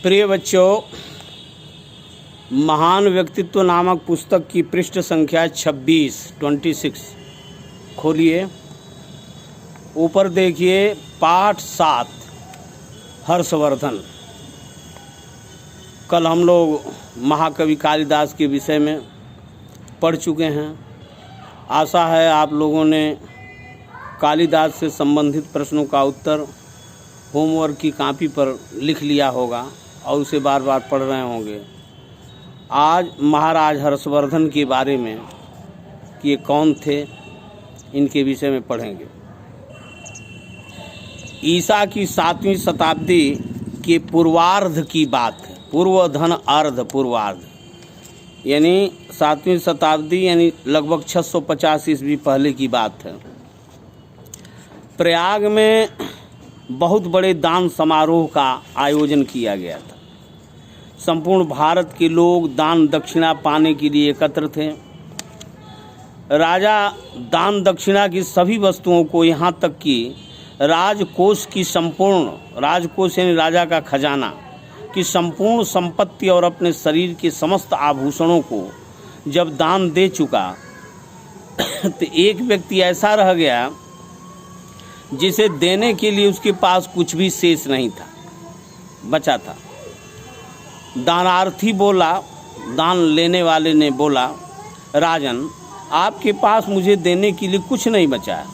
प्रिय बच्चों, महान व्यक्तित्व नामक पुस्तक की पृष्ठ संख्या 26 खोलिए। ऊपर देखिए, पाठ 7 हर्षवर्धन। कल हम लोग महाकवि कालिदास के विषय में पढ़ चुके हैं। आशा है आप लोगों ने कालिदास से संबंधित प्रश्नों का उत्तर होमवर्क की कॉपी पर लिख लिया होगा और उसे बार बार पढ़ रहे होंगे। आज महाराज हर्षवर्धन के बारे में कि ये कौन थे, इनके विषय में पढ़ेंगे। ईसा की 7वीं शताब्दी के पूर्वार्ध की बात है। पूर्वधन अर्ध पूर्वार्ध यानी 7वीं शताब्दी यानी लगभग 650 ईस्वी पहले की बात है। प्रयाग में बहुत बड़े दान समारोह का आयोजन किया गया था। संपूर्ण भारत के लोग दान दक्षिणा पाने के लिए एकत्र थे। राजा दान दक्षिणा की सभी वस्तुओं को, यहाँ तक कि राजकोष की संपूर्ण, राजकोष यानी राजा का खजाना की संपूर्ण संपत्ति और अपने शरीर के समस्त आभूषणों को जब दान दे चुका तो एक व्यक्ति ऐसा रह गया जिसे देने के लिए उसके पास कुछ भी शेष नहीं था, बचा था। दानार्थी बोला, दान लेने वाले ने बोला, राजन, आपके पास मुझे देने के लिए कुछ नहीं बचा है,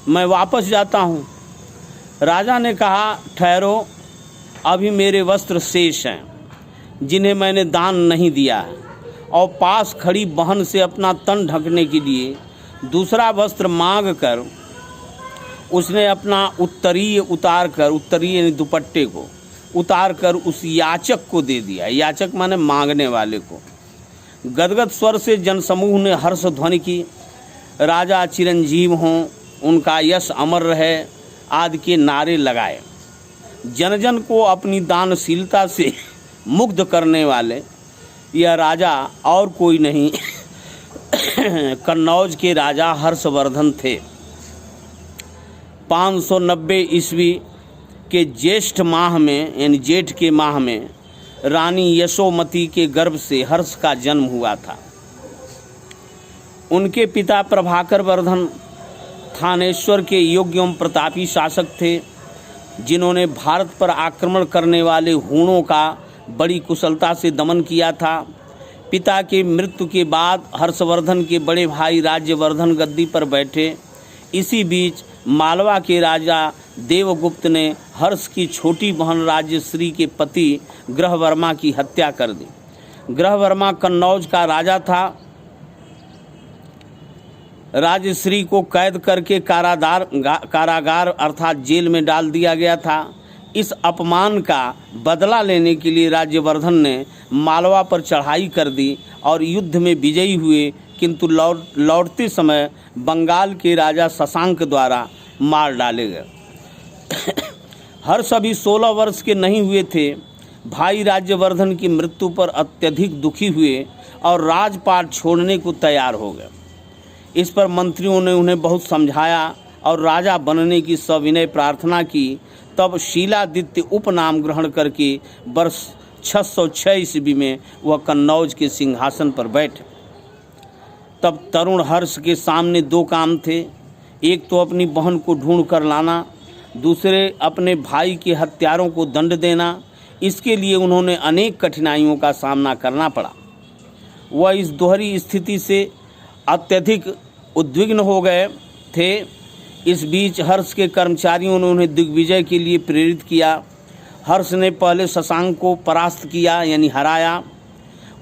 मैं वापस जाता हूँ। राजा ने कहा, ठहरो, अभी मेरे वस्त्र शेष हैं जिन्हें मैंने दान नहीं दिया है। और पास खड़ी बहन से अपना तन ढकने के लिए दूसरा वस्त्र मांग कर उसने अपना उत्तरीय यानी दुपट्टे को उतार कर उस याचक को दे दिया। याचक माने मांगने वाले को। गदगद स्वर से जनसमूह ने हर्ष ध्वनि की, राजा चिरंजीव हों, उनका यश अमर रहे आदि के नारे लगाए। जन जन को अपनी दानशीलता से मुग्ध करने वाले यह राजा और कोई नहीं कन्नौज के राजा हर्षवर्धन थे। 590 ईस्वी के ज्येष्ठ माह में यानी जेठ के माह में रानी यशोमती के गर्भ से हर्ष का जन्म हुआ था। उनके पिता प्रभाकर वर्धन थानेश्वर के योग्य एवं प्रतापी शासक थे, जिन्होंने भारत पर आक्रमण करने वाले हूणों का बड़ी कुशलता से दमन किया था। पिता की मृत्यु के बाद हर्षवर्धन के बड़े भाई राज्यवर्धन गद्दी पर बैठे। इसी बीच मालवा के राजा देवगुप्त ने हर्ष की छोटी बहन राजश्री के पति ग्रहवर्मा की हत्या कर दी। ग्रहवर्मा कन्नौज का राजा था। राजश्री को कैद करके कारागार अर्थात जेल में डाल दिया गया था। इस अपमान का बदला लेने के लिए राज्यवर्धन ने मालवा पर चढ़ाई कर दी और युद्ध में विजयी हुए, किंतु लौटते समय बंगाल के राजा शशांक द्वारा मार डाले गए। हर्ष अभी 16 वर्ष के नहीं हुए थे। भाई राज्यवर्धन की मृत्यु पर अत्यधिक दुखी हुए और राजपाट छोड़ने को तैयार हो गए। इस पर मंत्रियों ने उन्हें बहुत समझाया और राजा बनने की सविनय प्रार्थना की। तब शीलादित्य उपनाम ग्रहण करके वर्ष 606 ईस्वी में वह कन्नौज के सिंहासन पर बैठे। तब तरुण हर्ष के सामने 2 काम थे। एक तो अपनी बहन को ढूंढ कर लाना, दूसरे अपने भाई के हत्यारों को दंड देना। इसके लिए उन्होंने अनेक कठिनाइयों का सामना करना पड़ा। वह इस दोहरी स्थिति से अत्यधिक उद्विग्न हो गए थे। इस बीच हर्ष के कर्मचारियों ने उन्हें दिग्विजय के लिए प्रेरित किया। हर्ष ने पहले शशांक को परास्त किया यानी हराया।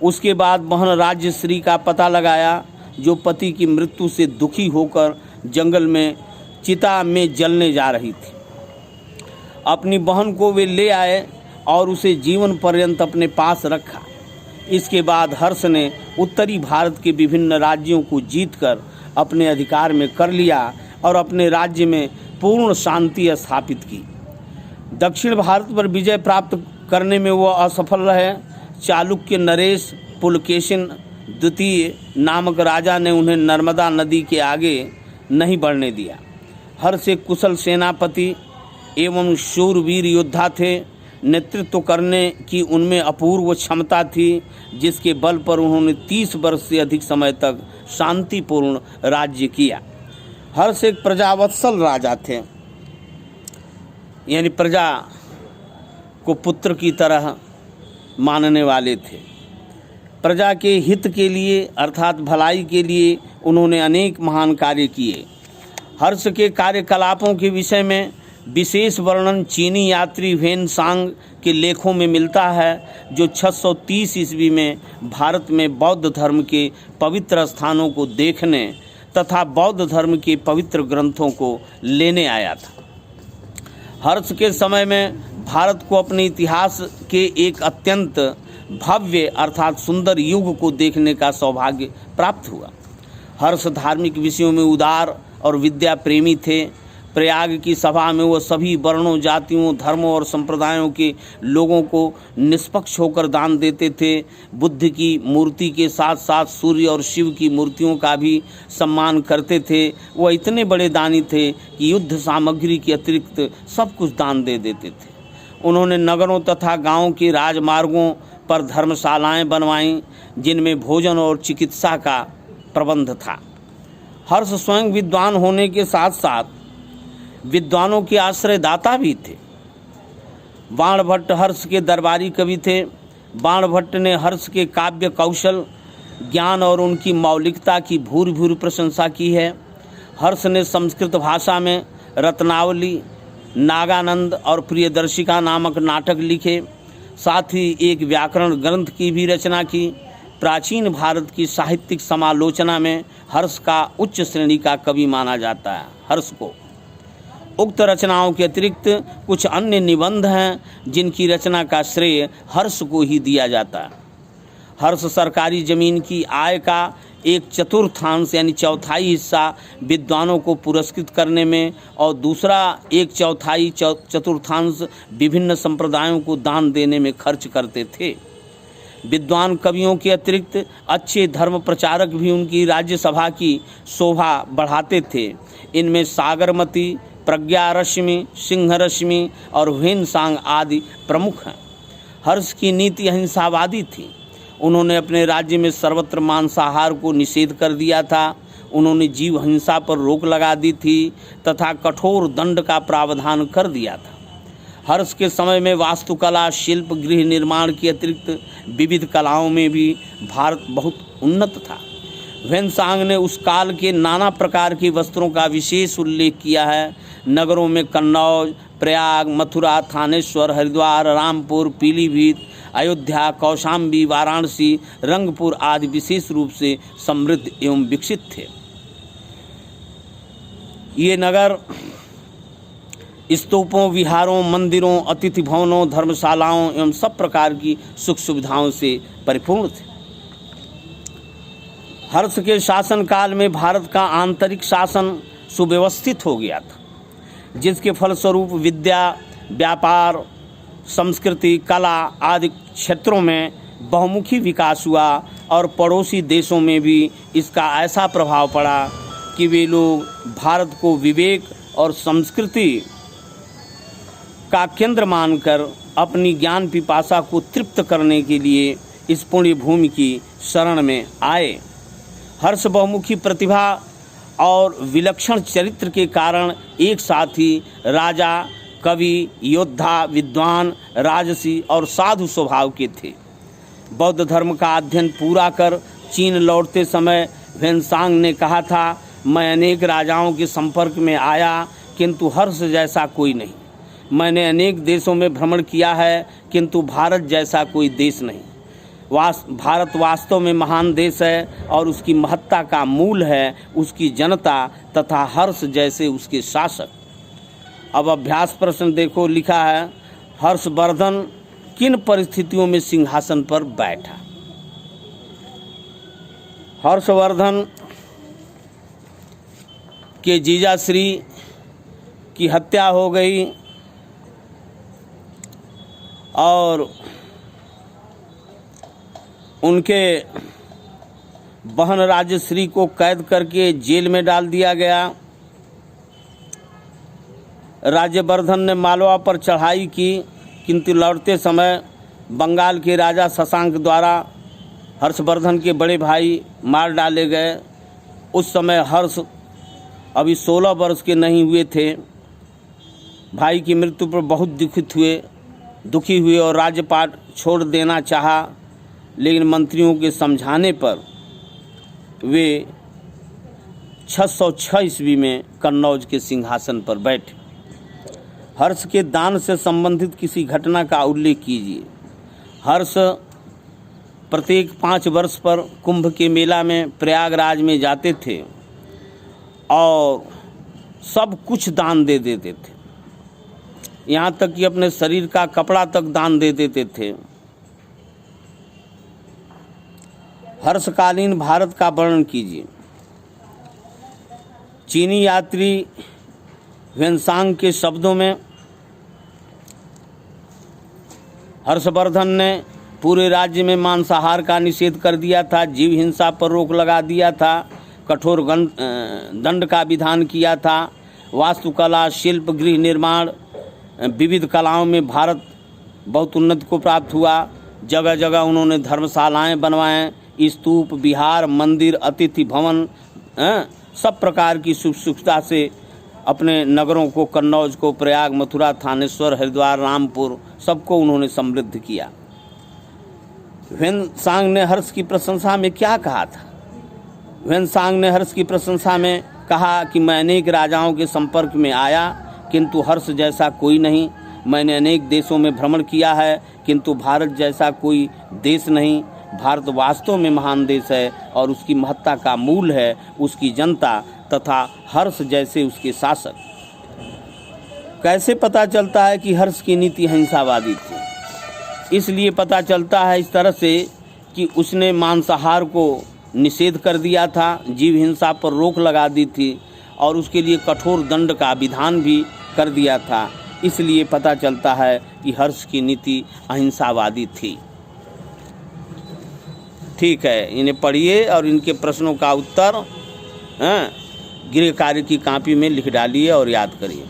उसके बाद बहन राजश्री का पता लगाया, जो पति की मृत्यु से दुखी होकर जंगल में चिता में जलने जा रही थी। अपनी बहन को वे ले आए और उसे जीवन पर्यंत अपने पास रखा। इसके बाद हर्ष ने उत्तरी भारत के विभिन्न राज्यों को जीतकर अपने अधिकार में कर लिया और अपने राज्य में पूर्ण शांति स्थापित की। दक्षिण भारत पर विजय प्राप्त करने में वह असफल रहे। चालुक्य नरेश पुलकेशिन द्वितीय नामक राजा ने उन्हें नर्मदा नदी के आगे नहीं बढ़ने दिया। हर्ष एक कुशल सेनापति एवं शूरवीर योद्धा थे। नेतृत्व करने की उनमें अपूर्व क्षमता थी, जिसके बल पर उन्होंने 30 वर्ष से अधिक समय तक शांतिपूर्ण राज्य किया। हर्ष एक प्रजावत्सल राजा थे, यानी प्रजा को पुत्र की तरह मानने वाले थे। प्रजा के हित के लिए अर्थात भलाई के लिए उन्होंने अनेक महान कार्य किए। हर्ष के कार्यकलापों के विषय में विशेष वर्णन चीनी यात्री ह्वेन सांग के लेखों में मिलता है, जो 630 ईस्वी में भारत में बौद्ध धर्म के पवित्र स्थानों को देखने तथा बौद्ध धर्म के पवित्र ग्रंथों को लेने आया था। हर्ष के समय में भारत को अपने इतिहास के एक अत्यंत भव्य अर्थात सुंदर युग को देखने का सौभाग्य प्राप्त हुआ। हर्ष धार्मिक विषयों में उदार और विद्या प्रेमी थे। प्रयाग की सभा में वह सभी वर्णों, जातियों, धर्मों और संप्रदायों के लोगों को निष्पक्ष होकर दान देते थे। बुद्ध की मूर्ति के साथ साथ सूर्य और शिव की मूर्तियों का भी सम्मान करते थे। वह इतने बड़े दानी थे कि युद्ध सामग्री के अतिरिक्त सब कुछ दान दे देते थे। उन्होंने नगरों तथा गांवों के राजमार्गों पर धर्मशालाएं बनवाईं, जिनमें भोजन और चिकित्सा का प्रबंध था। हर्ष स्वयं विद्वान होने के साथ साथ विद्वानों के आश्रयदाता भी थे। बाणभट्ट हर्ष के दरबारी कवि थे। बाणभट्ट ने हर्ष के काव्य कौशल, ज्ञान और उनकी मौलिकता की भूरि भूरि प्रशंसा की है। हर्ष ने संस्कृत भाषा में रत्नावली, नागानंद और प्रियदर्शिका नामक नाटक लिखे। साथ ही एक व्याकरण ग्रंथ की भी रचना की। प्राचीन भारत की साहित्यिक समालोचना में हर्ष का उच्च श्रेणी का कवि माना जाता है। हर्ष को उक्त रचनाओं के अतिरिक्त कुछ अन्य निबंध हैं, जिनकी रचना का श्रेय हर्ष को ही दिया जाता है। हर्ष सरकारी जमीन की आय का एक चतुर्थांश यानी चौथाई हिस्सा विद्वानों को पुरस्कृत करने में और दूसरा एक चौथाई चतुर्थांश विभिन्न संप्रदायों को दान देने में खर्च करते थे। विद्वान कवियों के अतिरिक्त अच्छे धर्म प्रचारक भी उनकी राज्यसभा की शोभा बढ़ाते थे। इनमें सागरमती, प्रज्ञा रश्मि, सिंह रश्मि और ह्वेन सांग आदि प्रमुख हैं। हर्ष की नीति अहिंसावादी थी। उन्होंने अपने राज्य में सर्वत्र मांसाहार को निषेध कर दिया था। उन्होंने जीव हिंसा पर रोक लगा दी थी तथा कठोर दंड का प्रावधान कर दिया था। हर्ष के समय में वास्तुकला, शिल्प, गृह निर्माण के अतिरिक्त विविध कलाओं में भी भारत बहुत उन्नत था। ह्वेन सांग ने उस काल के नाना प्रकार के वस्त्रों का विशेष उल्लेख किया है। नगरों में कन्नौज, प्रयाग, मथुरा, थानेश्वर, हरिद्वार, रामपुर, पीलीभीत, अयोध्या, कौशाम्बी, वाराणसी, रंगपुर आदि विशेष रूप से समृद्ध एवं विकसित थे। ये नगर स्तूपों, विहारों, मंदिरों, अतिथि भवनों, धर्मशालाओं एवं सब प्रकार की सुख सुविधाओं से परिपूर्ण थे। हर्ष के शासनकाल में भारत का आंतरिक शासन सुव्यवस्थित हो गया था, जिसके फलस्वरूप विद्या, व्यापार, संस्कृति, कला आदि क्षेत्रों में बहुमुखी विकास हुआ और पड़ोसी देशों में भी इसका ऐसा प्रभाव पड़ा कि वे लोग भारत को विवेक और संस्कृति का केंद्र मानकर अपनी ज्ञान पिपासा को तृप्त करने के लिए इस पुण्य भूमि की शरण में आए। हर्ष बहुमुखी प्रतिभा और विलक्षण चरित्र के कारण एक साथ ही राजा, कवि, योद्धा, विद्वान, राजसी और साधु स्वभाव के थे। बौद्ध धर्म का अध्ययन पूरा कर चीन लौटते समय ह्वेन सांग ने कहा था, मैं अनेक राजाओं के संपर्क में आया किंतु हर्ष जैसा कोई नहीं। मैंने अनेक देशों में भ्रमण किया है किंतु भारत जैसा कोई देश नहीं। भारत वास्तव में महान देश है और उसकी महत्ता का मूल है उसकी जनता तथा हर्ष जैसे उसके शासक। अब अभ्यास प्रश्न देखो, लिखा है हर्षवर्धन किन परिस्थितियों में सिंहासन पर बैठा। हर्षवर्धन के जीजाश्री की हत्या हो गई और उनके बहन राजश्री को कैद करके जेल में डाल दिया गया। राज्यवर्धन ने मालवा पर चढ़ाई की किंतु लौटते समय बंगाल के राजा शशांक द्वारा हर्षवर्धन के बड़े भाई मार डाले गए। उस समय हर्ष अभी 16 वर्ष के नहीं हुए थे। भाई की मृत्यु पर बहुत दुखी हुए और राज्यपाट छोड़ देना चाहा, लेकिन मंत्रियों के समझाने पर वे 606 ईस्वी में कन्नौज के सिंहासन पर बैठे। हर्ष के दान से संबंधित किसी घटना का उल्लेख कीजिए। हर्ष प्रत्येक 5 वर्ष पर कुंभ के मेला में प्रयागराज में जाते थे और सब कुछ दान दे देते थे, यहाँ तक कि अपने शरीर का कपड़ा तक दान दे देते थे। हर्षकालीन भारत का वर्णन कीजिए। चीनी यात्री ह्वेनसांग के शब्दों में हर्षवर्धन ने पूरे राज्य में मांसाहार का निषेध कर दिया था, जीव हिंसा पर रोक लगा दिया था, कठोर दंड का विधान किया था। वास्तुकला, शिल्प, गृह निर्माण, विविध कलाओं में भारत बहुत उन्नति को प्राप्त हुआ। जगह जगह उन्होंने धर्मशालाएं बनवाएं, स्तूप, विहार, मंदिर, अतिथि भवन, सब प्रकार की सुविधा से अपने नगरों को, कन्नौज को, प्रयाग, मथुरा, थानेश्वर, हरिद्वार, रामपुर, सबको उन्होंने समृद्ध किया। ह्वेनसांग ने हर्ष की प्रशंसा में क्या कहा था? ह्वेनसांग ने हर्ष की प्रशंसा में कहा कि मैं अनेक राजाओं के संपर्क में आया, किंतु हर्ष जैसा कोई नहीं। मैंने अनेक देशों में भ्रमण किया है, किंतु भारत जैसा कोई देश नहीं। भारत वास्तव में महान देश है और उसकी महत्ता का मूल है उसकी जनता तथा हर्ष जैसे उसके शासक। कैसे पता चलता है कि हर्ष की नीति अहिंसावादी थी? इसलिए पता चलता है इस तरह से कि उसने मांसाहार को निषेध कर दिया था, जीव हिंसा पर रोक लगा दी थी और उसके लिए कठोर दंड का विधान भी कर दिया था। इसलिए पता चलता है कि हर्ष की नीति अहिंसावादी थी। ठीक है, इन्हें पढ़िए और इनके प्रश्नों का उत्तर गृह कार्य की कॉपी में लिख डालिए और याद करिए।